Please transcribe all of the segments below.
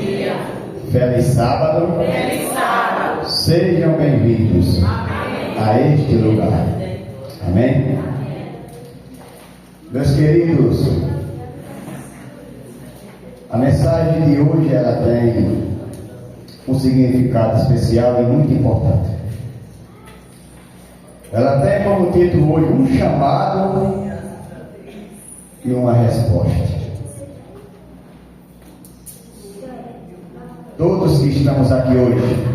dia. Feliz sábado. Feliz sábado. Sejam bem-vindos a este lugar. Amém? Meus queridos, a mensagem de hoje ela tem um significado especial e muito importante. Ela tem como título hoje um chamado e uma resposta. Todos que estamos aqui hoje,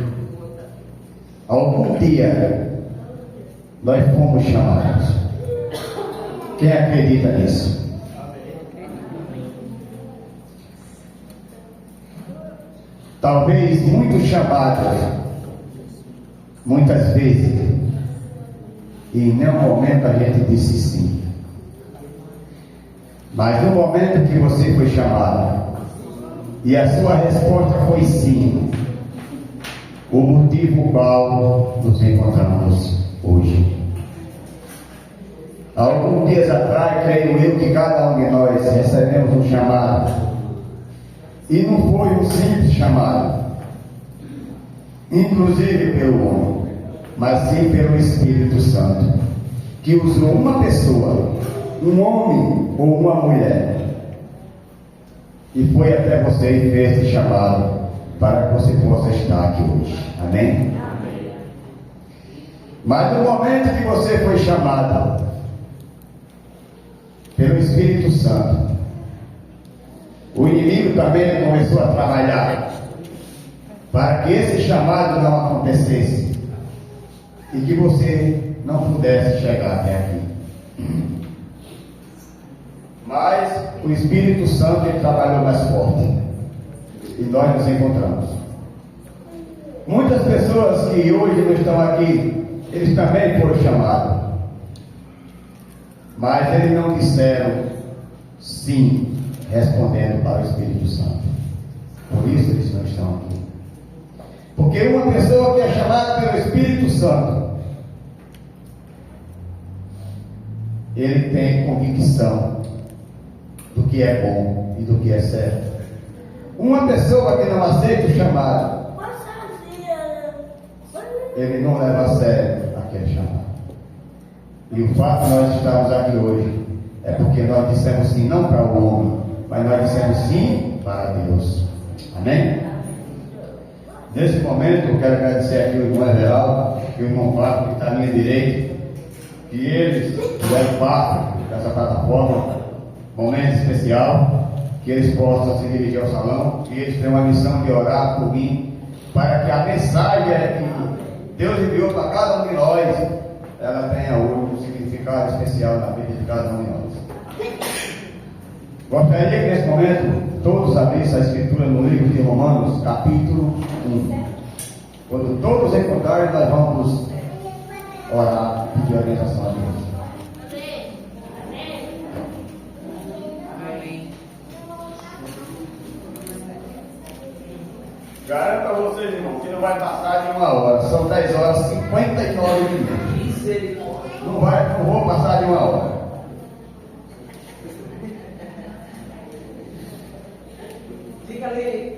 algum dia nós fomos chamados. Quem acredita nisso? Talvez muitos chamados, muitas vezes, e em nenhum momento a gente disse sim. Mas no momento que você foi chamado e a sua resposta foi sim, o motivo qual nos encontramos hoje. Há alguns dias atrás, creio eu que cada um de nós recebemos um chamado. E não foi um simples chamado, inclusive pelo homem, mas sim pelo Espírito Santo, que usou uma pessoa, um homem ou uma mulher, e foi até você e fez esse chamado para que você possa estar aqui hoje. Amém? Amém. Mas no momento que você foi chamado pelo Espírito Santo, o inimigo também começou a trabalhar para que esse chamado não acontecesse e que você não pudesse chegar até aqui. Mas o Espírito Santo ele trabalhou mais forte e nós nos encontramos. Muitas pessoas que hoje não estão aqui, eles também foram chamados, mas eles não disseram sim, respondendo para o Espírito Santo. Por isso eles não estão aqui. Porque uma pessoa que é chamada pelo Espírito Santo, ele tem convicção do que é bom e do que é certo. Uma pessoa que não aceita o chamado, ele não leva a sério aquele chamado. E o fato de nós estarmos aqui hoje é porque nós dissemos sim não para o homem, mas nós dissemos sim para Deus. Amém? Nesse momento eu quero agradecer aqui o irmão Everaldo e o irmão Fábio que está à minha direita, que eles fizeram parte dessa plataforma, momento especial, que eles possam se dirigir ao salão, e eles têm uma missão de orar por mim, para que a mensagem que Deus enviou para cada um de nós, ela tenha hoje um significado especial na vida de cada um de nós. Gostaria que nesse momento todos abrissem a escritura no livro de Romanos, capítulo 1. Quando todos encontrarem, nós vamos orar e pedir orientação a Deus. Garanto a vocês, irmão, que não vai passar de 1 hora. São 10 horas e 59 minutos. Não vou passar de 1 hora.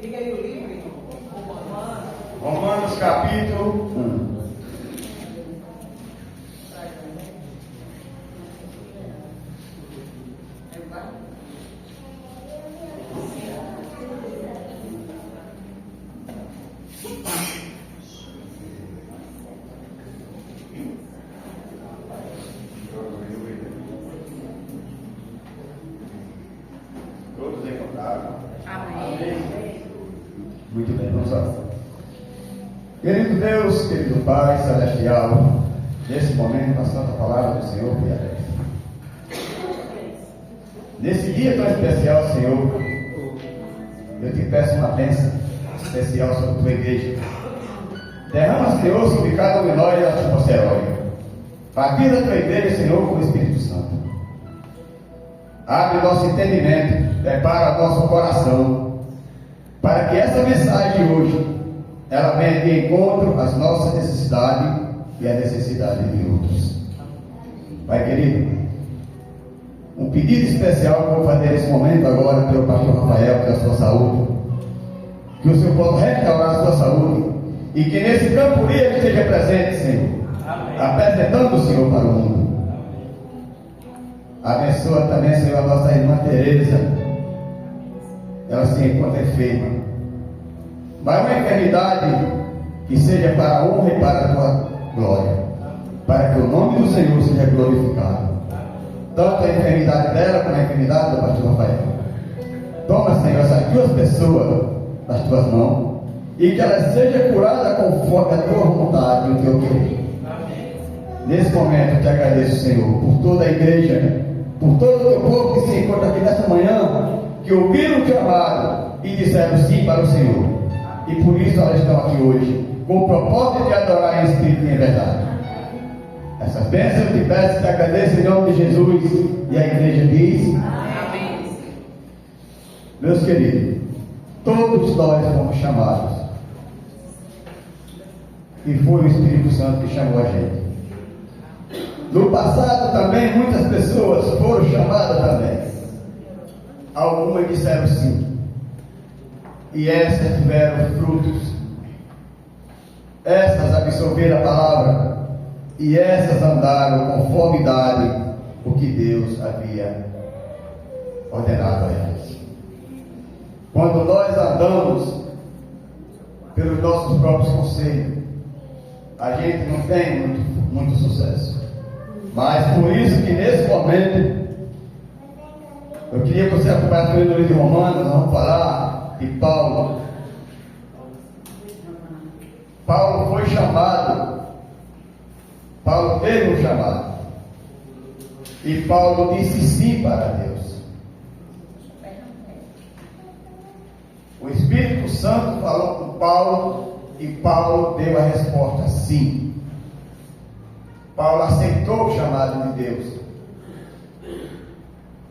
Diga ali o livro, Romanos capítulo 1. Todos encontraram? Amém. Muito bem, vamos lá. Querido Deus, querido Pai Celestial, nesse momento a santa palavra do Senhor foi aberta. Nesse dia tão especial, Senhor, eu te peço uma bênção especial sobre a tua igreja. Derrama, Senhor, sobre cada um de nós a tua seróia. Partir da tua igreja, Senhor, com o Espírito Santo. Abre nosso entendimento, prepara nosso coração, para que essa mensagem de hoje, ela venha de encontro às nossas necessidades e à necessidade de outros. Pai querido, um pedido especial que eu vou fazer nesse momento agora pelo pastor Rafael, pela sua saúde. que o Senhor possa restaurar a sua saúde, e que nesse campo ele esteja presente, Senhor, apresentando o Senhor para o mundo. Abençoa também, Senhor, a nossa irmã Tereza. Ela se encontra enferma, mas uma enfermidade que seja para a honra e para a tua glória, para que o nome do Senhor seja glorificado, tanto a enfermidade dela como a enfermidade do pastor Rafael. Toma, Senhor, essas duas pessoas nas tuas mãos, e que ela seja curada conforme a tua vontade e o teu querer. Nesse momento eu te agradeço, Senhor, por toda a igreja, por todo o teu povo que se encontra aqui nesta manhã, que ouviram o chamado e disseram sim para o Senhor, e por isso elas estão aqui hoje, com o propósito de adorar em espírito e em verdade. Essas bênçãos eu te peço e te agradeço em nome de Jesus. E a igreja diz: amém. Meus queridos, todos nós fomos chamados, e foi o Espírito Santo que chamou a gente. No passado também muitas pessoas foram chamadas também. Algumas disseram sim, e essas tiveram frutos. Essas absorveram a palavra, e essas andaram conformidade o que Deus havia ordenado a elas. Quando nós andamos pelos nossos próprios conselhos, a gente não tem muito sucesso. Mas por isso que nesse momento eu queria que você acompanhasse o livro de Romanos. Nós vamos falar de Paulo. Paulo foi chamado, Paulo teve um chamado, e Paulo disse sim para Deus. O Espírito Santo falou com Paulo, e Paulo deu a resposta sim. Paulo aceitou o chamado de Deus,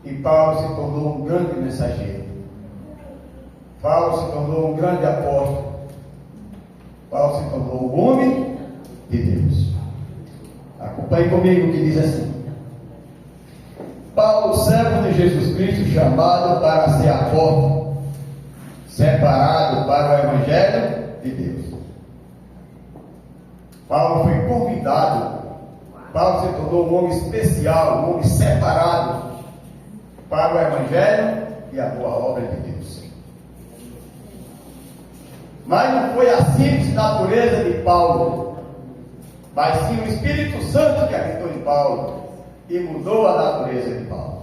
e Paulo se tornou um grande mensageiro. Paulo se tornou um grande apóstolo. Paulo se tornou o homem de Deus. Acompanhe comigo o que diz assim: Paulo, servo de Jesus Cristo, chamado para ser apóstolo, separado para o Evangelho de Deus. Paulo foi convidado. Paulo se tornou um homem especial, um homem separado para o Evangelho e a boa obra de Deus. Mas não foi a simples natureza de Paulo, mas sim o Espírito Santo que habitou em Paulo e mudou a natureza de Paulo.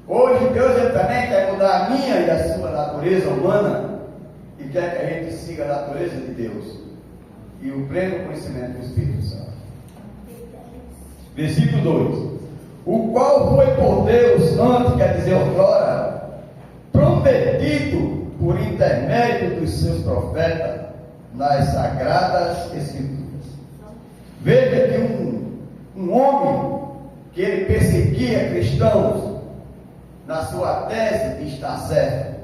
Hoje Deus também quer mudar a minha e a sua natureza humana, e quer que a gente siga a natureza de Deus e o pleno conhecimento do Espírito Santo. Versículo 2: o qual foi por Deus antes, quer dizer outrora, prometido por intermédio dos seus profetas nas sagradas escrituras. Veja que um homem que ele perseguia cristãos na sua tese de estar certo,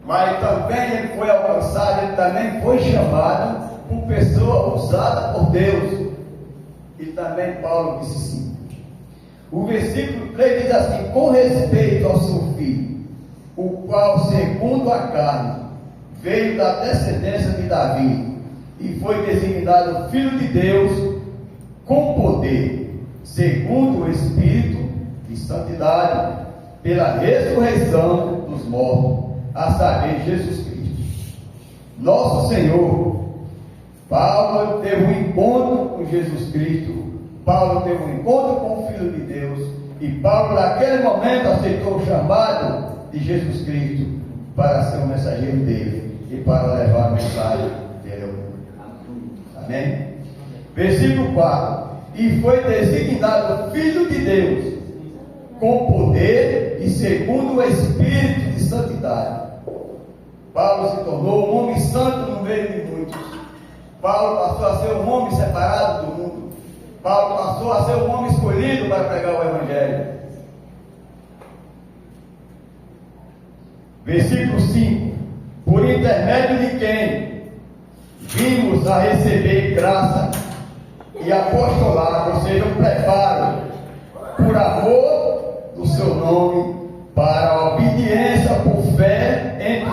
mas também ele foi alcançado, ele também foi chamado por pessoa usada por Deus, e também Paulo disse sim. O versículo 3 diz assim: com respeito ao seu filho, o qual segundo a carne veio da descendência de Davi e foi designado Filho de Deus com poder, segundo o Espírito de santidade, pela ressurreição dos mortos, a saber, Jesus Cristo, nosso Senhor. Paulo teve um encontro com Jesus Cristo, Paulo teve um encontro com o Filho de Deus, e Paulo naquele momento aceitou o chamado de Jesus Cristo para ser o mensageiro dele e para levar a mensagem dele ao mundo. Amém? Versículo 4: e foi designado Filho de Deus com poder e segundo o Espírito de santidade. Paulo se tornou um homem santo no meio de muitos. Paulo passou a ser um homem separado do mundo. Paulo passou a ser um homem escolhido para pregar o Evangelho. Versículo 5: por intermédio de quem vimos a receber graça e apostolado, ou seja, um preparo, por amor do seu nome, para a obediência por fé entre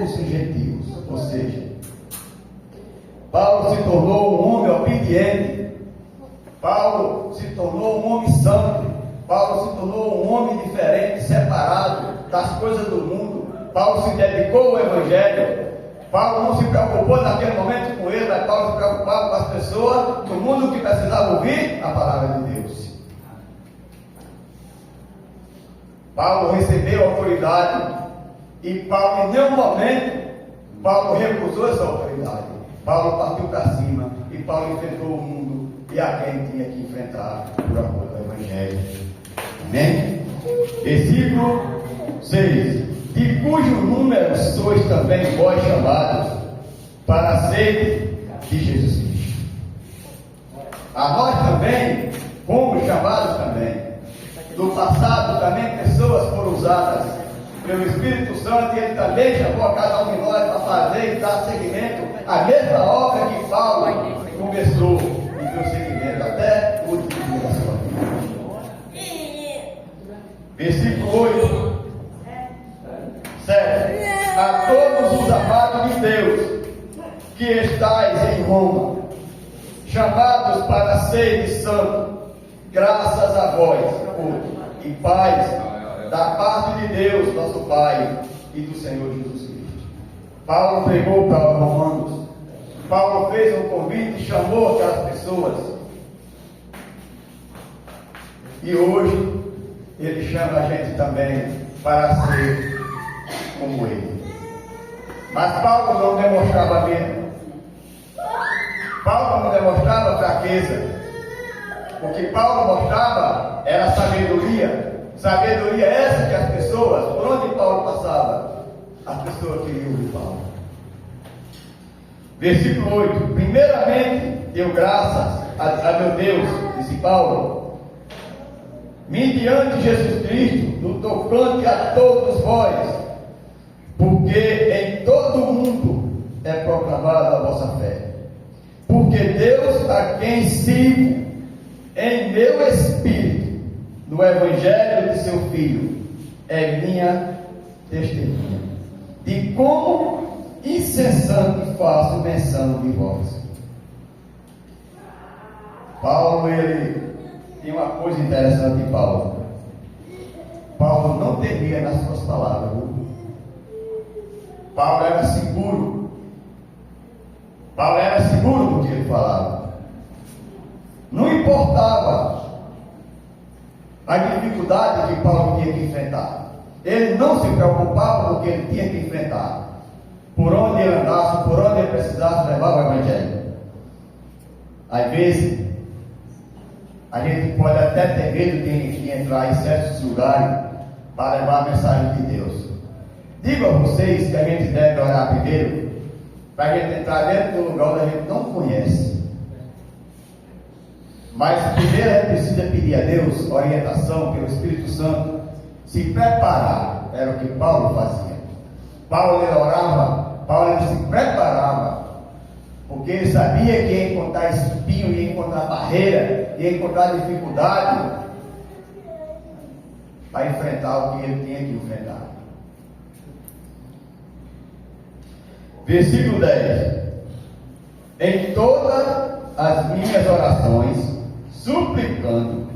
todos os gentios. Ou seja, Paulo se tornou um homem obediente. Paulo se tornou um homem santo. Paulo se tornou um homem diferente, separado das coisas do mundo. Paulo se dedicou ao Evangelho. Paulo não se preocupou naquele momento com ele, mas Paulo se preocupava com as pessoas do mundo que precisavam ouvir a palavra de Deus. Paulo recebeu autoridade e Paulo, em nenhum momento, Paulo recusou essa autoridade. Paulo partiu para cima e Paulo enfrentou o mundo e a quem tinha que enfrentar por amor do Evangelho. Amém? Versículo 6: de cujo número sois também vós chamados para a sede de Jesus Cristo. A nós também fomos chamados também. No passado também pessoas foram usadas pelo Espírito Santo e Ele também chamou a cada um de nós para fazer e dar seguimento à mesma obra que Paulo começou e deu seguimento até o último dia da sua vida. Versículo 8. 7. A todos os amados de Deus que estáis em Roma, chamados para serem santos, graças a vós, e paz da parte de Deus, nosso Pai, e do Senhor Jesus Cristo. Paulo pregou para os romanos. Paulo fez um convite e chamou aquelas pessoas. E hoje ele chama a gente também para ser como ele. Mas Paulo não demonstrava medo. Paulo não demonstrava fraqueza. O que Paulo mostrava era sabedoria. Sabedoria essa que as pessoas, por onde Paulo passava, as pessoas queriam ouvir Paulo. Versículo 8. Primeiramente deu graças a meu Deus, disse Paulo, mediante Jesus Cristo, no tocante a todos vós, porque em todo o mundo é proclamada a vossa fé. Porque Deus, a quem sirvo em meu espírito, no Evangelho de seu Filho, é minha testemunha, de como incessante faço menção de vós. Paulo, ele tem uma coisa interessante em Paulo. Paulo não temia nas suas palavras. Paulo era seguro. Paulo era seguro do que ele falava. Não importava a dificuldade que Paulo tinha que enfrentar. Ele não se preocupava com o que ele tinha que enfrentar. Por onde ele andasse, por onde ele precisasse levar o Evangelho. Às vezes, a gente pode até ter medo de entrar em certos lugares para levar a mensagem de Deus. Digo a vocês que a gente deve orar primeiro, para a gente entrar dentro de um lugar onde a gente não conhece. Mas primeiro a gente precisa pedir a Deus orientação pelo Espírito Santo, se preparar. Era o que Paulo fazia. Paulo ele orava, Paulo ele se preparava, porque ele sabia que ia encontrar espinho, ia encontrar barreira, ia encontrar dificuldade para enfrentar o que ele tinha que enfrentar. Versículo 10. Em todas as minhas orações, suplicando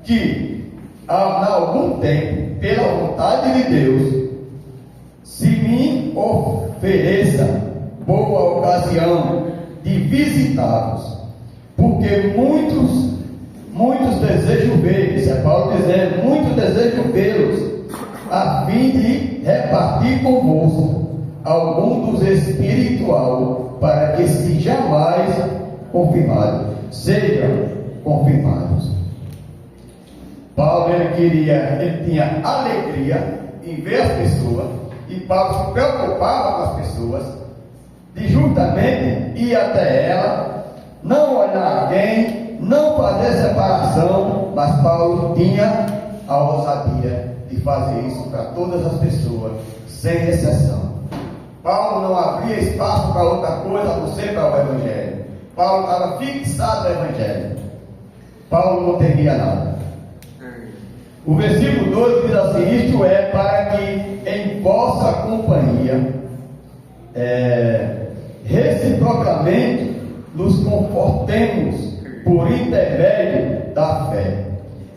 que, a algum tempo, pela vontade de Deus, se me ofereça boa ocasião de visitá-los, porque muitos desejam ver, isso é Paulo dizendo, muitos desejam vê-los, a fim de repartir convosco algum dos espiritual, para que se jamais confirmados, sejam confirmados. Paulo ele tinha alegria em ver as pessoas, e Paulo se preocupava com as pessoas, de juntamente ir até ela, não olhar alguém, não fazer separação, mas Paulo tinha a ousadia de fazer isso para todas as pessoas, sem exceção. Paulo não abria espaço para outra coisa a não ser para o Evangelho. Paulo estava fixado no Evangelho. Paulo não temia nada. O versículo 12 diz assim: isto é para que em vossa companhia reciprocamente nos confortemos por intermédio da fé.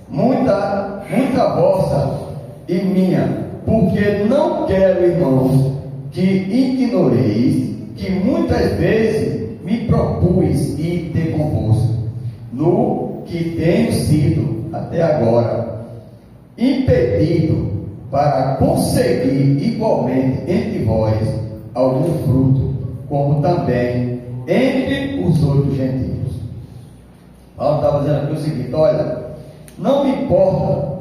Muita vossa e minha, porque não quero, irmãos, que ignoreis que muitas vezes me propus ir ter convosco, no que tenho sido até agora impedido para conseguir igualmente entre vós algum fruto, como também entre os outros gentios. Paulo estava dizendo aqui o seguinte: olha, não me importa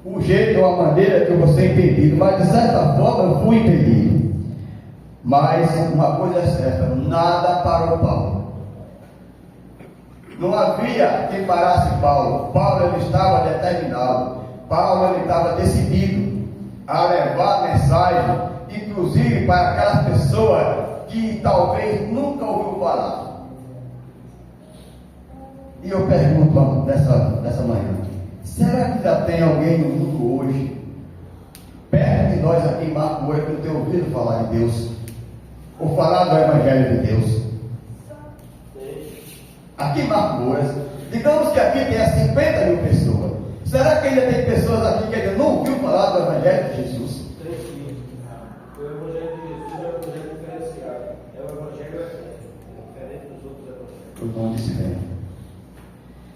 o jeito ou a maneira que eu vou ser impedido, mas de certa forma eu fui impedido. Mas uma coisa é certa, nada parou Paulo. Não havia quem parasse Paulo. Paulo ele estava determinado. Paulo ele estava decidido a levar a mensagem, inclusive para aquelas pessoas que talvez nunca ouviu falar. E eu pergunto nessa manhã: será que já tem alguém no mundo hoje, perto de nós aqui em Marcoeiro, que não tem ouvido falar de Deus, ou falar do Evangelho de Deus? Aqui em Marcoeiro, digamos que aqui tenha 50 mil pessoas. Será que ainda tem pessoas aqui que ainda não ouviu falar do Evangelho de Jesus? O Evangelho de Jesus é o Evangelho diferenciado. É o Evangelho diferente dos outros evangelhos. O nome disse bem.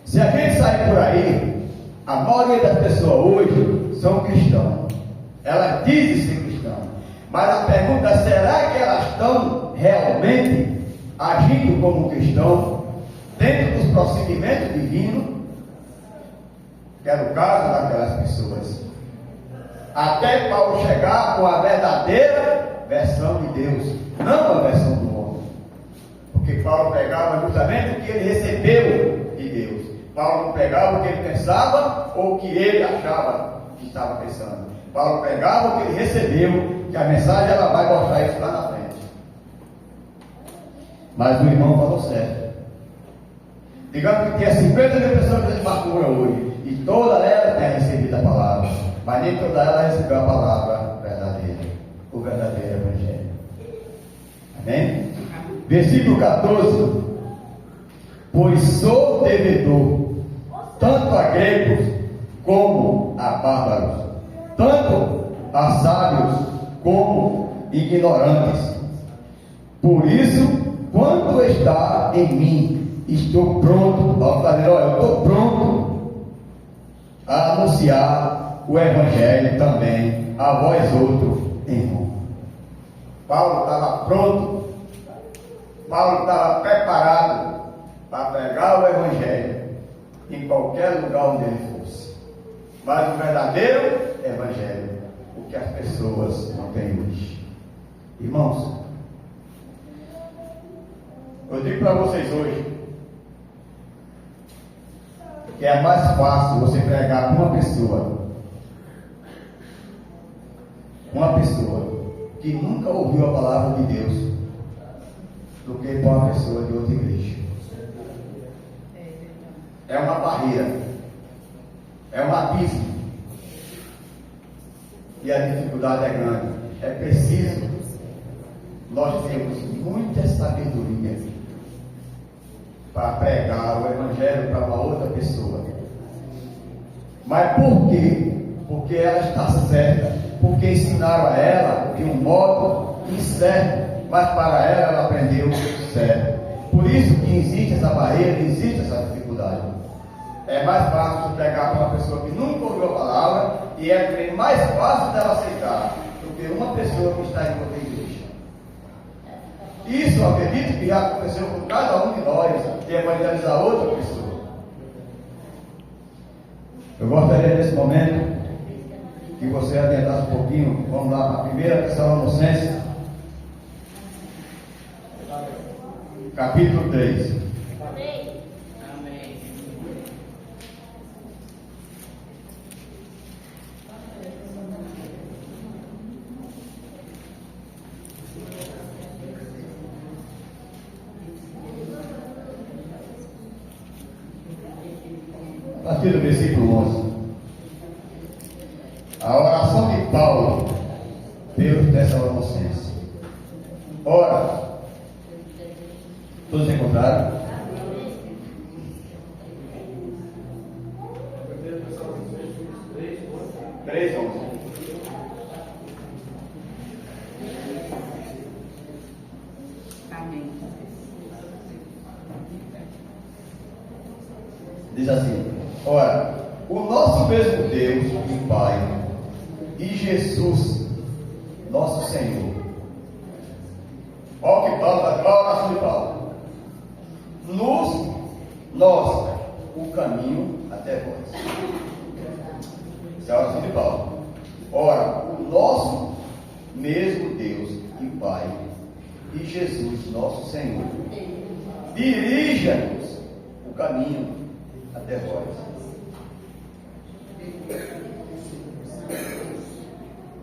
Se a gente sair por aí, a maioria das pessoas hoje são cristãos. Elas dizem ser cristãs. Mas a pergunta é: será que elas estão realmente agindo como cristão, dentro dos procedimentos divinos? Que era o caso daquelas pessoas. Até Paulo chegar com a verdadeira versão de Deus, não a versão do homem. Porque Paulo pegava justamente o que ele recebeu de Deus. Paulo não pegava o que ele pensava ou o que ele achava que estava pensando. Paulo pegava o que ele recebeu, que a mensagem ela vai mostrar isso lá na frente. Mas o irmão falou certo. Digamos que tinha 50 mil pessoas de Marcoeiro hoje, e toda ela tem recebido a palavra, mas nem toda ela recebeu a palavra verdadeira, o verdadeiro Evangelho. Amém? Versículo 14: pois sou devedor, tanto a gregos como a bárbaros, tanto a sábios como ignorantes. Por isso, quanto está em mim, estou pronto. Paulo está dizendo: olha, eu estou pronto a anunciar o Evangelho também a vós outros, irmãos. Paulo estava pronto, Paulo estava preparado para pregar o Evangelho em qualquer lugar onde ele fosse. Mas o verdadeiro Evangelho, o que as pessoas não têm hoje. Irmãos, eu digo para vocês hoje que é mais fácil você pregar para uma pessoa que nunca ouviu a palavra de Deus, do que para uma pessoa de outra igreja. É uma barreira, é um abismo, e a dificuldade é grande. É preciso nós termos muita sabedoria para pregar o Evangelho para uma outra pessoa. Mas por quê? Porque ela está certa, porque ensinaram a ela de um modo incerto, mas para ela aprendeu certo. Por isso que existe essa barreira, existe essa dificuldade. É mais fácil você pregar para uma pessoa que nunca ouviu a palavra, e é também mais fácil dela aceitar do que uma pessoa que está em outra igreja. Isso eu acredito que já aconteceu com cada um de nós, de evangelizar outra pessoa. Eu gostaria nesse momento que você adiantasse um pouquinho. Vamos lá para 1 Tessalonicenses, capítulo 3. A partir do versículo 11. A oração de Paulo pelos Tessalonicenses. Ora, todos encontraram? Três, 11. Amém. Diz assim: ora, o nosso mesmo Deus e Pai, e Jesus, nosso Senhor. Olha o que Paulo, olha a oração de Paulo. Nós, o caminho até vós. Essa é a oração de Paulo. Ora, o nosso mesmo Deus e Pai, e Jesus, nosso Senhor, dirija-nos o caminho até vós.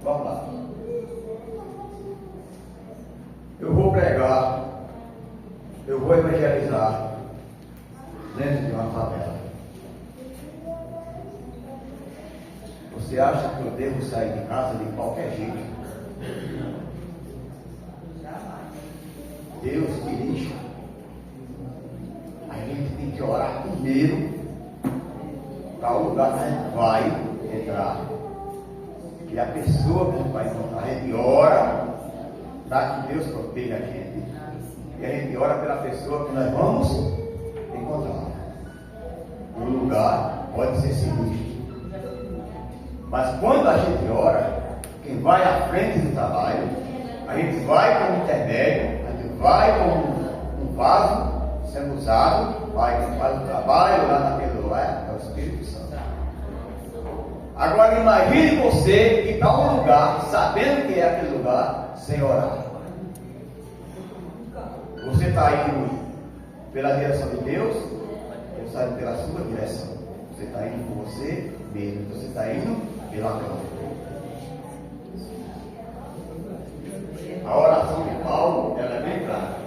Vamos lá. Eu vou pregar, eu vou evangelizar dentro de uma favela. Você acha que eu devo sair de casa de qualquer jeito? Deus dirige. A gente tem que orar primeiro para o lugar que a gente vai entrar. E a pessoa que a gente vai encontrar, a gente ora para que Deus proteja a gente. E a gente ora pela pessoa que nós vamos encontrar. O lugar pode ser sinistro. Mas quando a gente ora, quem vai à frente do trabalho, a gente vai como intermédio, a gente vai como um vaso sendo usado, vai quem faz o trabalho lá naquele lugar, é o Espírito Santo. Agora imagine você ir para um lugar, sabendo que é aquele lugar, sem orar. Você está indo pela direção de Deus, Ele está indo pela sua direção. Você está indo por você mesmo, você está indo pela glória. A oração de Paulo, ela é bem clara.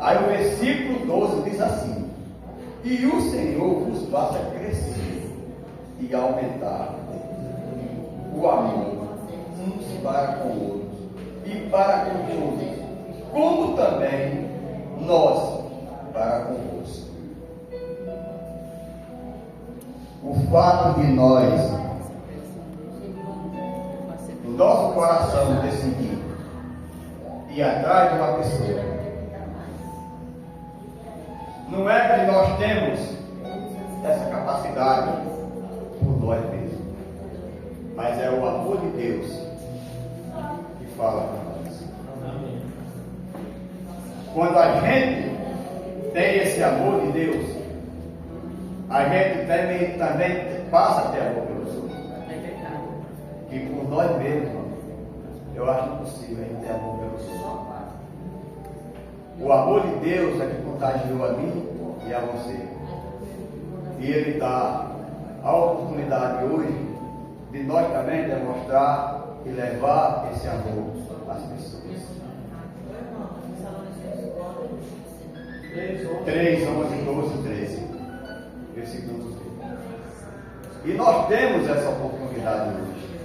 Aí o versículo 12 diz assim: e o Senhor vos faça crescer e aumentar o amor uns para com outros e para com todos, como também nós para convosco. O fato de nós, no nosso coração, decidir ir atrás de uma pessoa, não é que nós temos essa capacidade por nós mesmos, mas é o amor de Deus que fala para nós. Quando a gente tem esse amor de Deus, a gente também passa a ter amor pelos outros. Que por nós mesmos, eu acho impossível a gente ter amor pelos outros. O amor de Deus é que contagiou a mim e a você. E Ele dá a oportunidade hoje de nós também demonstrar e levar esse amor às pessoas. 3, 11, 12, 13. Versículos. E nós temos essa oportunidade hoje.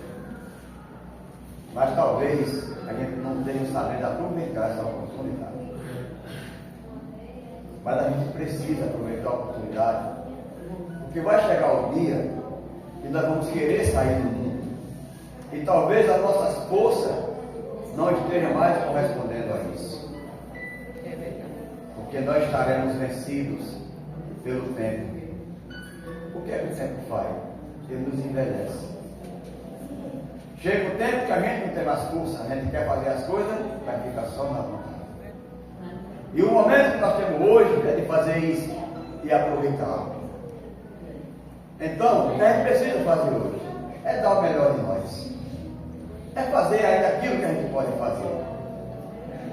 Mas talvez a gente não tenha sabido aproveitar essa oportunidade. Mas a gente precisa aproveitar a oportunidade. Porque vai chegar o dia que nós vamos querer sair do mundo. E talvez as nossas forças não estejam mais correspondendo a isso. Porque nós estaremos vencidos pelo tempo. O que é que o tempo faz? Ele nos envelhece. Chega o tempo que a gente não tem mais força, a gente quer fazer as coisas, vai ficar só na vontade. E o momento que nós temos hoje é de fazer isso e aproveitar. Então, o que a gente precisa fazer hoje é dar o melhor de nós. É fazer ainda aquilo que a gente pode fazer.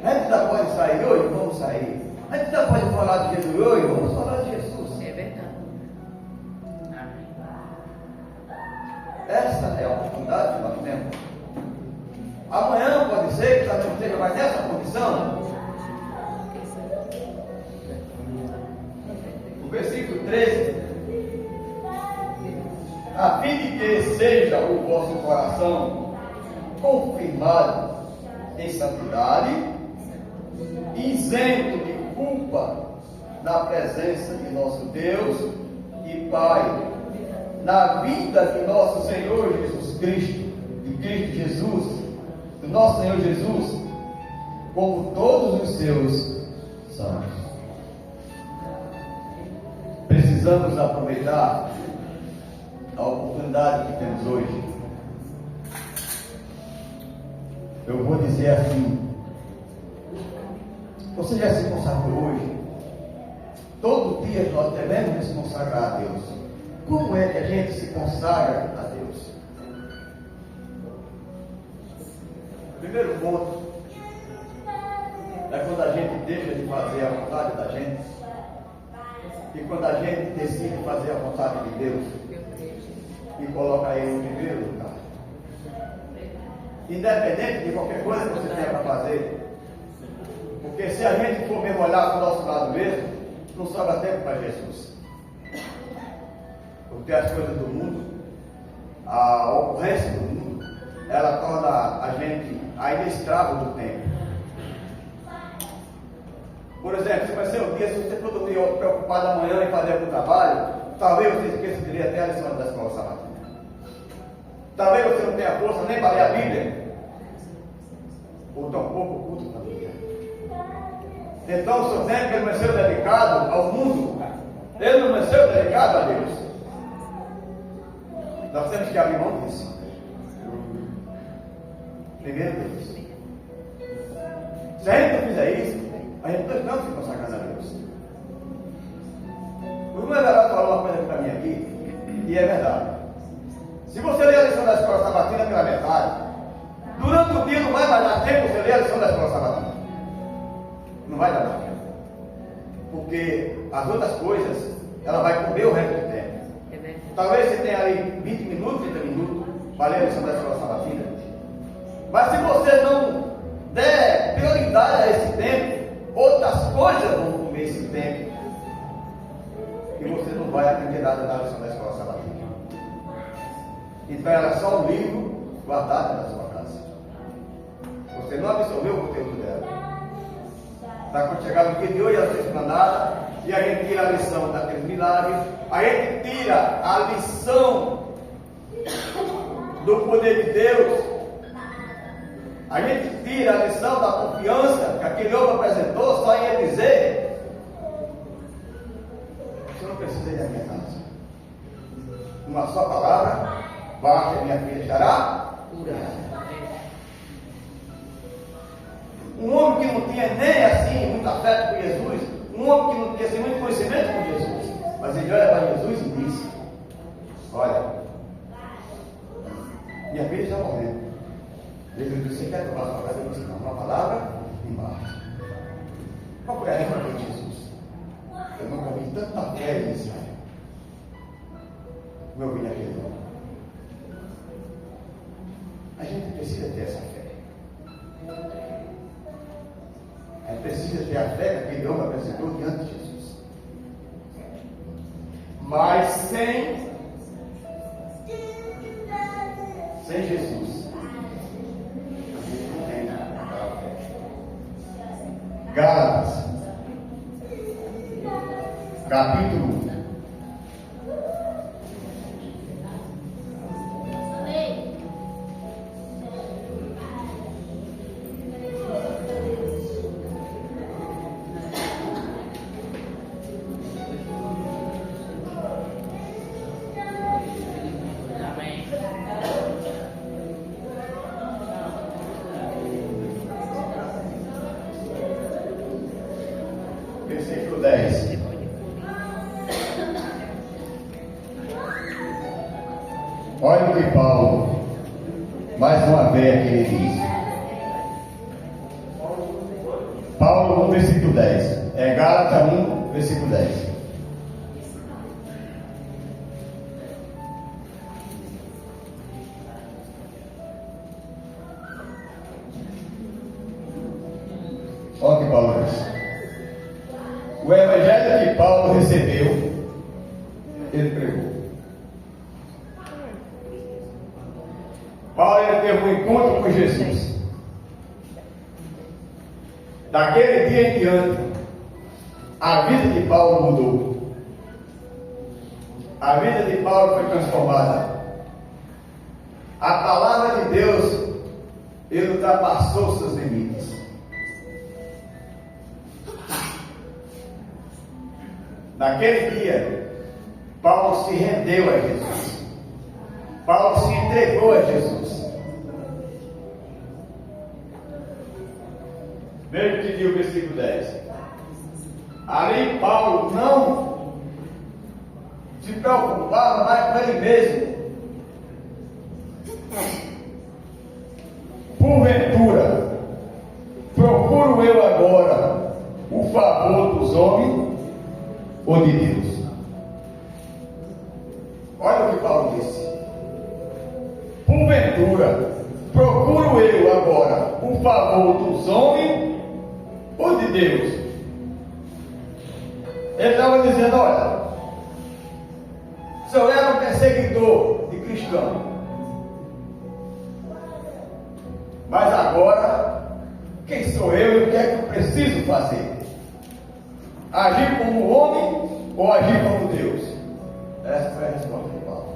A gente ainda pode sair hoje, vamos sair. A gente ainda pode falar de Jesus hoje, vamos falar de Jesus. É verdade. Essa é a oportunidade que nós temos. Amanhã pode ser que nós não estejamos mais nessa condição. O versículo 13: a fim de que seja o vosso coração confirmado em santidade isento de culpa na presença de nosso Deus e Pai, na vida de nosso Senhor Jesus Cristo, de Cristo Jesus, do nosso Senhor Jesus, como todos os seus santos. Precisamos aproveitar a oportunidade que temos hoje. Eu vou dizer assim: você já se consagrou hoje? Todo dia nós devemos nos consagrar a Deus. Como é que a gente se consagra a Deus? O primeiro ponto é quando a gente deixa de fazer a vontade da gente, e quando a gente decide fazer a vontade de Deus e coloca Ele no primeiro lugar. Independente de qualquer coisa que você tenha para fazer, porque se a gente for mesmo olhar para o nosso lado mesmo, não sobra tempo para Jesus. Porque as coisas do mundo, a ocorrência do mundo, ela torna a gente ainda escravo do tempo. Por exemplo, se vai ser um dia, se você for dormir preocupado amanhã em fazer algum trabalho, talvez você esqueça de ler até a lição da escola sabatina. Talvez você não tenha força nem para ler a Bíblia, ou tampouco o culto familiar. Então o seu tempo ele não vai ser dedicado ao mundo, ele não vai ser dedicado a Deus. Nós temos que abrir mão disso. Primeiro Deus. Se a gente não fizer isso, a gente não está se consagrando a Deus. O irmão Everaldo falou uma coisa para mim aqui, e é verdade. Se você ler a lição da escola sabatina pela metade, durante o dia não vai mais dar tempo você ler a lição da escola sabatina. Não vai dar mais tempo. Porque as outras coisas, ela vai comer o resto do tempo. Talvez você tenha ali 20 minutos, 30 minutos para ler a lição da escola sabatina. Mas se você não der prioridade a esse tempo, outras coisas vão comer esse tempo. E você não vai aprender nada na lição da escola sabatina. Então era só um livro guardado na sua casa. Você não absorveu o conteúdo dela. Para quando chegar no dia de hoje, ela foi explanada, e a gente tira a lição daqueles milagres, a gente tira a lição do poder de Deus, a gente tira a lição da confiança que aquele homem apresentou só em ele dizer: você não precisa ir à minha casa. Uma só palavra, basta, minha filha estará curada. Um homem que não tinha nem assim muito afeto por Jesus, um homem que não tinha assim, muito conhecimento por Jesus, mas ele olha para Jesus e diz: olha, minha filha está morrendo. Jesus disse: você quer tomar sua casa? Eu disse: não, uma palavra e marcha. Qual foi a resposta de Jesus? Eu nunca vi tanta fé em Israel. Meu filho aquele homem. A gente precisa ter essa fé. A gente precisa ter a fé que aquele homem apresentou diante de Jesus. Mas sem Jesus, a gente não tem aquela fé. Gálatas, capítulo 1. Versículo 10. Olha o que Paulo, mais uma vez aqui ele diz. Paulo 1, versículo 10. É Gálatas 1, versículo 10. Olha o que Paulo diz. O evangelho que Paulo recebeu, ele pregou. Paulo ele teve um encontro com Jesus. Daquele dia em diante, a vida de Paulo mudou. A vida de Paulo foi transformada. A palavra de Deus, ele ultrapassou seus limites. Naquele dia, Paulo se rendeu a Jesus. Paulo se entregou a Jesus. Veja o que diz o versículo 10. Ali Paulo não se preocupava mais com ele mesmo. Porventura, procuro eu agora o favor dos homens ou de Deus? Olha o que Paulo disse. Porventura, procuro eu agora o favor dos homens ou de Deus? Ele estava dizendo, olha, se eu era um perseguidor de cristão, mas agora, quem sou eu e o que é que eu preciso fazer? Agir como homem ou agir como Deus? Essa foi a resposta de Paulo.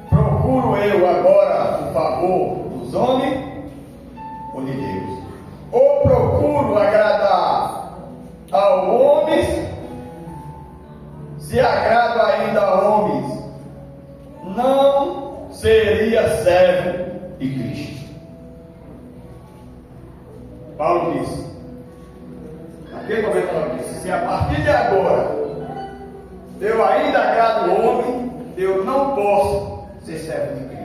Procuro eu agora o favor dos homens ou de Deus? Ou procuro agradar ao homens? Se agrado ainda a homens, não seria servo de Cristo. Paulo disse, naquele momento Paulo disse, se a partir de agora eu ainda agrado o homem, eu não posso ser servo de Cristo.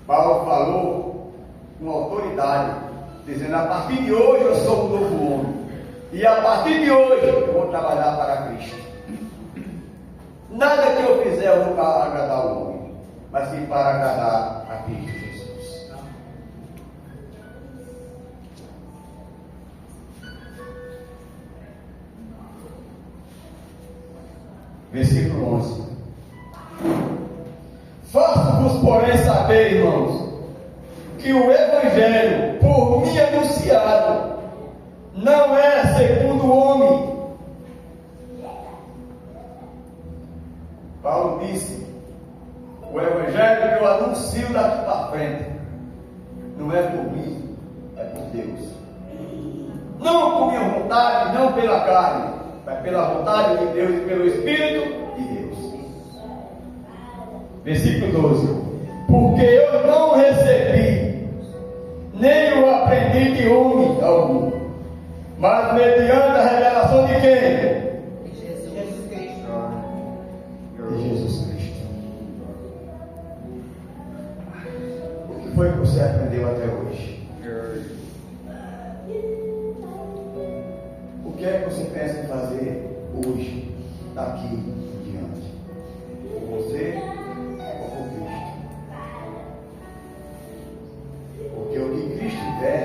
Paulo falou com autoridade, dizendo, a partir de hoje eu sou um novo homem. E a partir de hoje eu vou trabalhar para Cristo. Nada que eu fizer eu vou para agradar o homem, mas sim para agradar a Cristo Jesus. Versículo 11. Faço-vos, porém, saber, irmãos, que o Evangelho por mim anunciado não é segundo o homem. Paulo disse, o Evangelho que eu anuncio daqui para frente não é por mim, é por Deus. Não por minha vontade, não pela carne, mas pela vontade de Deus e pelo Espírito de Deus. Versículo 12. Porque eu não recebi, nem o aprendi de homem algum, mas mediante a revelação de quem? De Jesus Cristo. De Jesus Cristo. O que foi que você aprendeu até hoje? O que é que você pensa em fazer hoje, daqui em diante? Por você ou por Cristo? Porque o que Cristo quer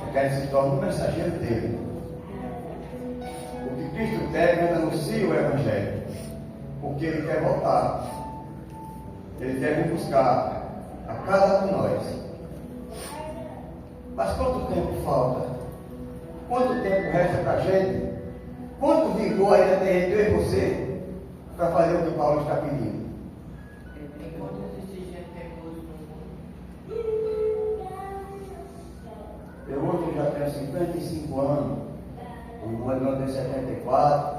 é que ele se torne um mensageiro dele. O que Cristo quer é que ele anuncie o Evangelho. Porque ele quer voltar. Ele quer vir buscar a cada um de nós. Mas quanto tempo falta? Quanto tempo resta para a gente? Quanto vigor ainda tem entre eu e você para fazer o que Paulo está pedindo? Eu hoje já tenho 55 anos, o irmão tem 74,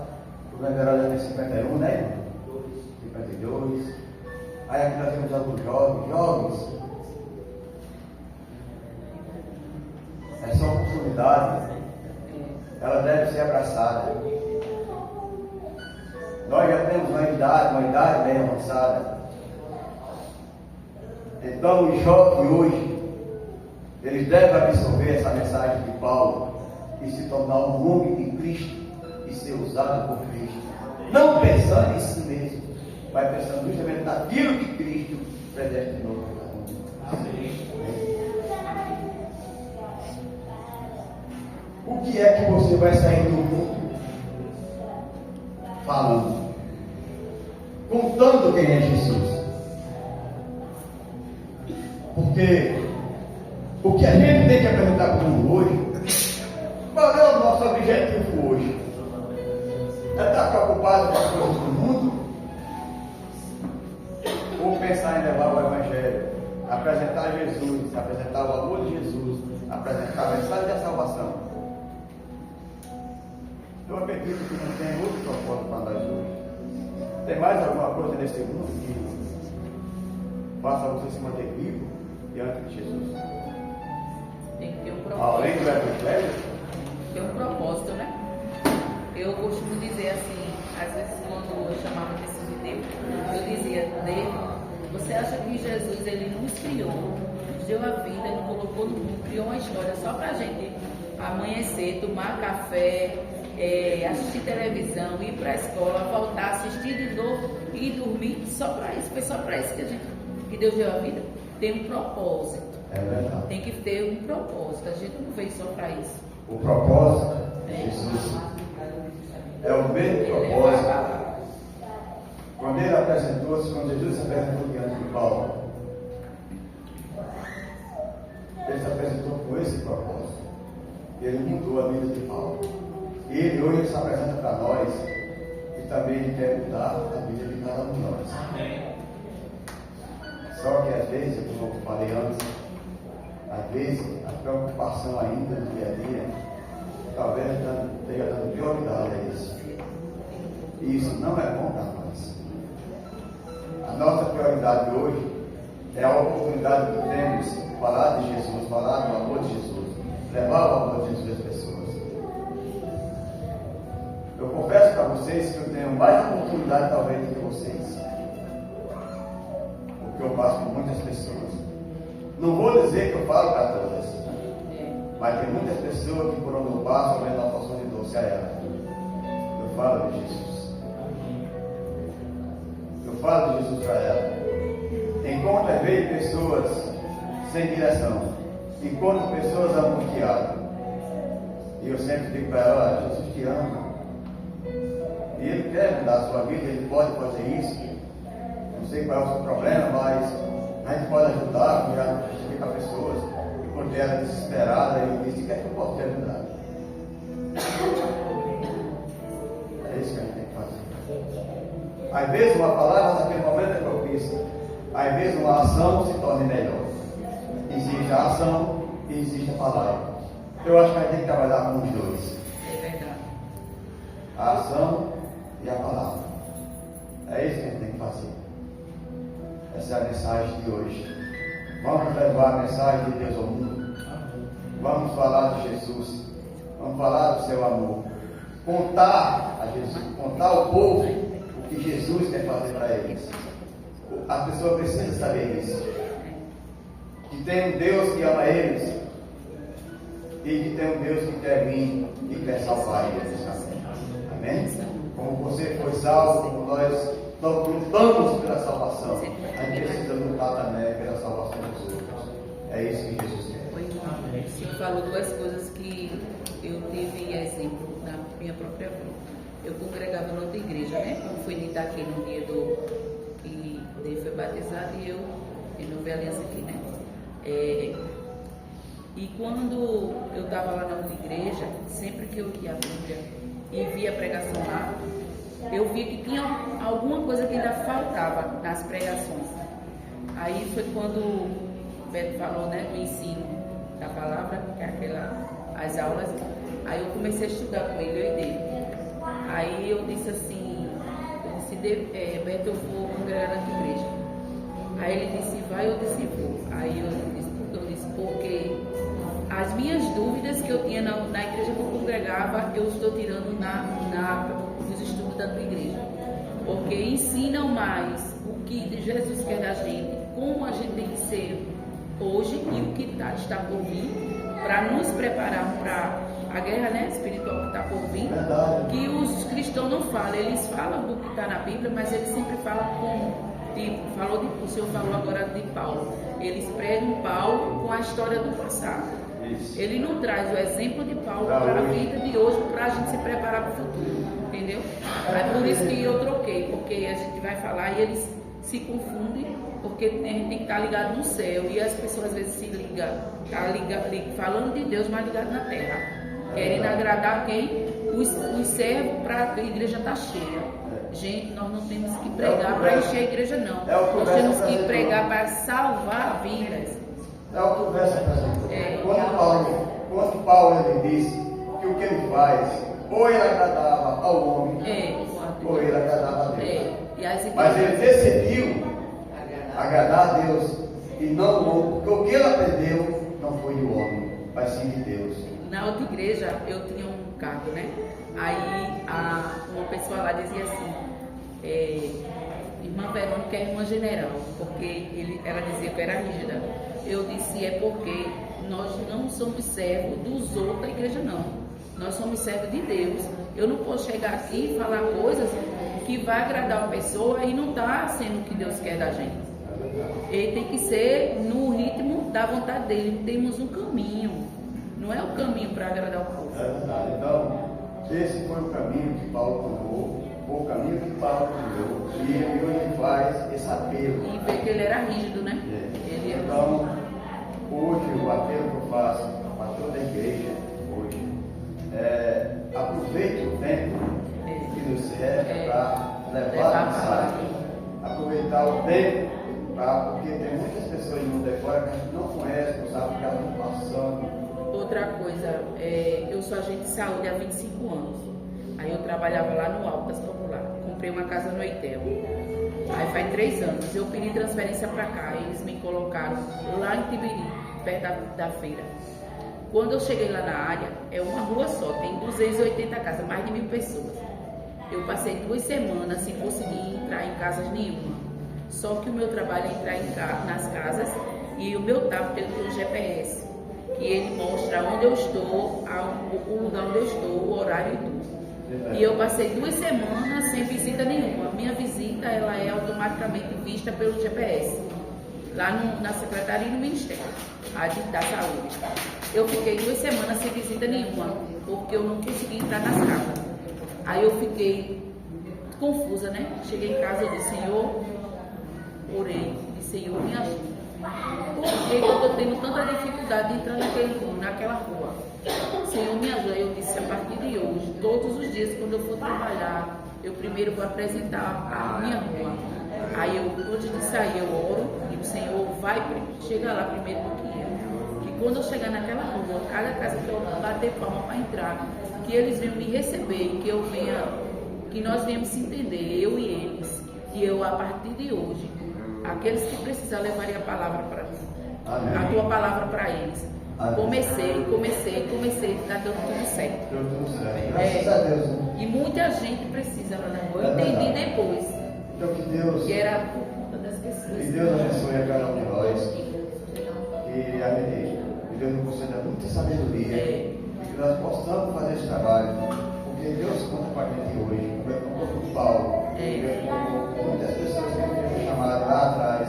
o Ganderol já tem 51, né, irmão? 52. Aí aqui nós temos alguns jovens. É só oportunidade. Ela deve ser abraçada. Nós já temos uma idade bem avançada. Então os jovens hoje, eles devem absorver essa mensagem de Paulo e se tornar um homem de Cristo e ser usado por Cristo. Não pensando em si mesmo, mas pensando justamente naquilo que Cristo predestinou para cada um. O que é que você vai sair do mundo falando? contando quem é Jesus. Porque o que a gente tem que apresentar para o mundo hoje, qual é o nosso objetivo hoje? É estar preocupado com as coisas do mundo? Ou pensar em levar o Evangelho, apresentar Jesus, apresentar o amor de Jesus, apresentar a mensagem da salvação? Eu acredito que não tem outro propósito para nós hoje. Tem mais alguma coisa nesse mundo que faça você se manter vivo diante de Jesus? Tem que ter um propósito. Além do Evangelho? Tem um propósito, né? Eu costumo dizer assim, às vezes quando eu chamava desses de Deus, eu dizia, Deus, você acha que Jesus ele nos criou, nos deu a vida, nos colocou no mundo, criou uma história só pra gente amanhecer, tomar café, assistir televisão, ir para a escola, voltar, assistir de novo e dormir só para isso? Foi só para isso que Deus deu a vida? Tem um propósito. É verdade. Tem que ter um propósito. A gente não veio só para isso. O propósito de Jesus é o mesmo propósito. Quando ele apresentou-se, quando Jesus se apresentou diante de Paulo, ele se apresentou com esse propósito. Ele mudou a vida de Paulo. E ele hoje se apresenta para nós e também ele quer mudar a vida de cada um de nós. Amém. Só que às vezes, como eu falei antes, às vezes a preocupação ainda no dia a dia talvez esteja dando prioridade a isso. E isso não é bom para nós. A nossa prioridade hoje é a oportunidade que temos de falar de Jesus, falar do amor de Jesus, levar o amor de Jesus às pessoas. Eu confesso para vocês que eu tenho mais oportunidade talvez do que vocês. O que eu faço com muitas pessoas. Não vou dizer que eu falo para todas, mas tem muitas pessoas que por onde eu passo, eu vendo a porção de doce a ela. Eu falo de Jesus. Eu falo de Jesus para ela. Encontro às vezes pessoas sem direção. Encontro pessoas angustiadas. E eu sempre digo para ela, Jesus te ama. E Ele quer mudar a sua vida, Ele pode fazer isso. Não sei qual é o seu problema, mas a gente pode ajudar, cuidar de pessoas. E quando ela é desesperada, eu disse, o que é que eu posso te ajudar? É isso que a gente tem que fazer. Às vezes uma palavra naquele momento é propícia. Às vezes uma ação se torna melhor. Existe a ação e existe a palavra. Eu acho que a gente tem que trabalhar com os dois. É verdade. A ação e a palavra. É isso que a gente tem que fazer. Essa é a mensagem de hoje. Vamos levar a mensagem de Deus ao mundo. Vamos falar de Jesus. Vamos falar do seu amor. Contar a Jesus, contar ao povo o que Jesus quer fazer para eles. A pessoa precisa saber isso. Que tem um Deus que ama eles. E que tem um Deus que quer vir e quer salvar eles. Amém? Como você foi salvo, como nós lutamos pela salvação, a gente precisa lutar também pela salvação dos outros. É isso que Jesus quer. O senhor falou duas coisas que eu tive exemplo na minha própria vida. Eu congregava em outra igreja, né? Como foi dito aqui no dia que ele foi batizado e eu renovei a aliança aqui, né? E quando eu estava lá na outra igreja, sempre que eu lia a Bíblia e via a pregação lá, eu via que tinha alguma coisa que ainda faltava nas pregações. Aí foi quando o Beto falou, né, do ensino da palavra, que é as aulas. Aí eu comecei a estudar com ele, eu e dele. Aí eu disse assim, Beto, eu vou congregar na tua igreja. Aí ele disse, vai, eu disse, vou. Aí eu disse, porque as minhas dúvidas que eu tinha na igreja que eu congregava, eu estou tirando nos estudos da tua igreja. Porque ensinam mais o que Jesus quer da gente, como a gente tem que ser hoje e o que está por vir, para nos preparar para a guerra, né, espiritual que está por vir. Verdade. Que os cristãos não falam, eles falam do que está na Bíblia, mas eles sempre falam como. O senhor falou agora de Paulo. Eles pregam Paulo com a história do passado. Isso. Ele não traz o exemplo de Paulo para a vida de hoje, para a gente se preparar para o futuro. Entendeu? É por isso que eu troquei, porque a gente vai falar e eles se confundem, porque a gente tem que estar ligado no céu e as pessoas às vezes se ligam, falando de Deus, mas ligado na terra, querendo agradar quem? Os servos para a igreja estar cheia. Gente, nós não temos que pregar para encher a igreja, não. Nós temos que pregar para salvar vidas. É o que o verso apresentou. Quando Paulo ele disse que o que ele faz, ou ele agradava ao homem, ou ele agradava a Deus. Mas ele decidiu agradar a Deus e não o homem, porque o que ele aprendeu não foi do homem, mas sim de Deus. Na outra igreja eu tinha um cargo, né? Aí uma pessoa lá dizia assim, irmã Verônica é irmã general, porque ela dizia que eu era rígida. Eu disse, é porque nós não somos servos dos outros da igreja, não. Nós somos servos de Deus. Eu não posso chegar aqui e falar coisas que vai agradar uma pessoa e não está sendo o que Deus quer da gente. Ele tem que ser no ritmo da vontade dele. Temos um caminho. Não é o caminho para agradar o povo. É verdade. Então, esse foi o caminho que Paulo tomou, o caminho que Paulo tomou. E ele faz esse apelo. E vê que ele era rígido, né? Então, hoje o apelo que eu faço para toda a igreja, hoje, aproveite o tempo que nos serve para levar a mensagem. Aproveitar o tempo, porque tem muitas pessoas no mundo de fora que a gente não conhece, não sabe o que elas estão passando. Outra coisa, eu sou agente de saúde há 25 anos. Aí eu trabalhava lá no Altas Popular. Comprei uma casa no Eitel. Aí faz 3 anos. Eu pedi transferência para cá. Eles me colocaram lá em Tibiri, perto da feira. Quando eu cheguei lá na área, é uma rua só, tem 280 casas, mais de 1000 pessoas. Eu passei 2 semanas sem conseguir entrar em casas nenhuma. Só que o meu trabalho é entrar nas casas e o meu tablet tem um GPS. E ele mostra onde eu estou, o lugar onde eu estou, o horário e tudo. E eu passei 2 semanas sem visita nenhuma. Minha visita ela é automaticamente vista pelo GPS, lá na Secretaria e no Ministério da Saúde. Eu fiquei 2 semanas sem visita nenhuma, porque eu não consegui entrar nas casas. Aí eu fiquei confusa, né? Cheguei em casa e disse, Senhor, orei, disse, Senhor, me ajuda. Por que eu estou tendo tanta dificuldade de entrar naquela rua? Senhor, me ajuda. Eu disse, a partir de hoje, todos os dias, quando eu for trabalhar, eu primeiro vou apresentar a minha rua. Aí, antes de sair, eu oro e o Senhor vai chegar lá primeiro do que eu. Que quando eu chegar naquela rua, cada casa que eu bater palma para entrar, que eles venham me receber, que nós venhamos se entender, eu e eles. E eu, a partir de hoje, aqueles que precisam levarem a palavra para mim. Amém. A tua palavra para eles. Amém. Comecei, está dando tudo certo. Deu tudo certo. Graças a Deus. Né? E muita gente precisa lá na rua. Eu entendi depois. Então que Deus. Que era por conta das pessoas. Que Deus abençoe a cada um de nós. Que Deus nos conceda muita sabedoria. Que nós possamos fazer esse trabalho. Porque Deus conta com a gente hoje. Como o Paulo. Muitas pessoas que foram chamadas lá atrás.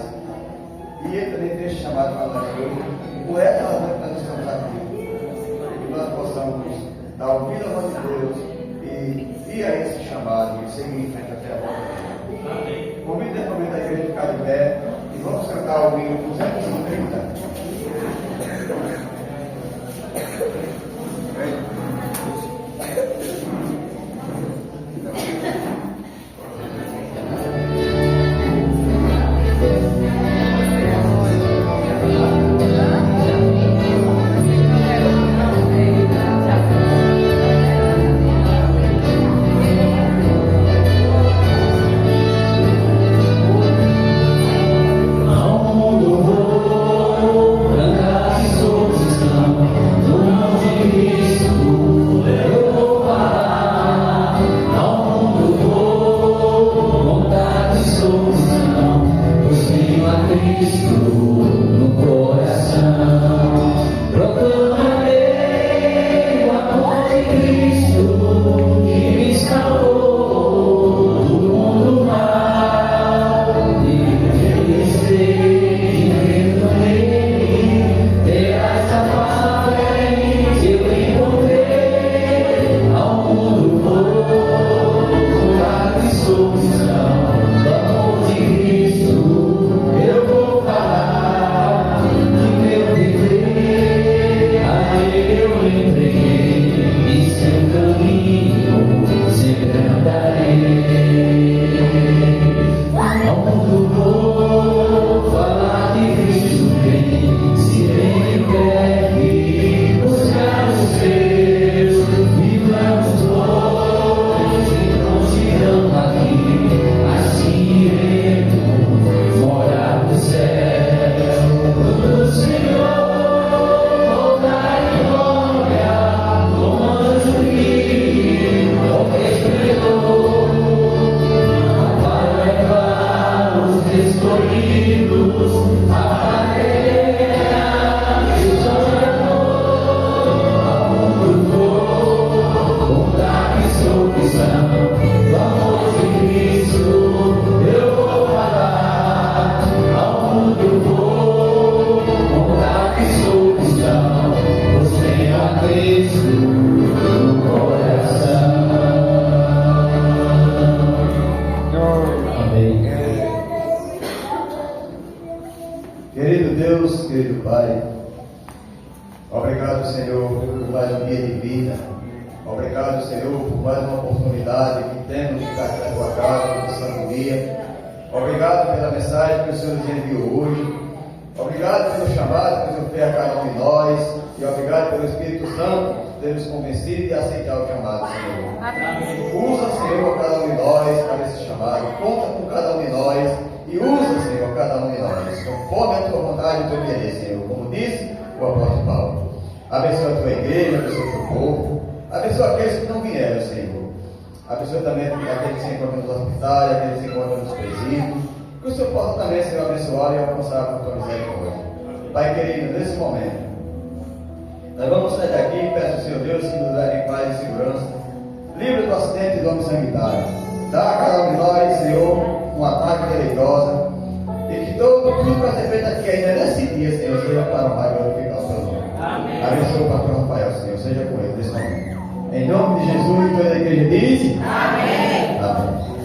E ele também fez chamado para nós hoje. Por essa razão que nós estamos aqui. Que nós possamos dar ouvido à voz de Deus e ir a esse chamado e seguir em frente até a volta. Convido nesse momento a igreja a ficar de pé e vamos cantar o hino 230. Querido Deus, querido Pai, obrigado, Senhor, por mais um dia de vida. Obrigado, Senhor, por mais uma oportunidade que temos de estar na tua casa, no santo dia. Obrigado pela mensagem que o Senhor nos enviou hoje. Obrigado pelo chamado que o Senhor fez a cada um de nós. E obrigado pelo Espírito Santo ter nos convencido e aceitar o chamado, Senhor. Amém. Usa, Senhor, cada um de nós para esse chamado. Conta com cada um de nós. E usa, Senhor, cada um de nós, conforme a tua vontade e o teu querer, Senhor. Como disse o apóstolo Paulo. Abençoa a tua igreja, abençoa o teu povo. Abençoa aqueles que não vieram, Senhor. Abençoa também aqueles que se encontram nos hospitais, aqueles que se encontram nos presídios. Que o Senhor possa também, Senhor, abençoar e alcançar com a tua misericórdia. Pai querido, nesse momento, nós vamos sair daqui e peço ao Senhor Deus que nos leve em paz e segurança. Livre do acidente do homem sanitário. Dá a cada um de nós, Senhor, um ataque deleitosa. E que tudo que vai ser feito aqui ainda nesse dia, Senhor, seja para o Pai glorificar o seu nome. Amém. Abençoa o patrão Rafael, Senhor, seja com ele nesse momento. Em nome de Jesus, toda a igreja diz: Amém. Amém.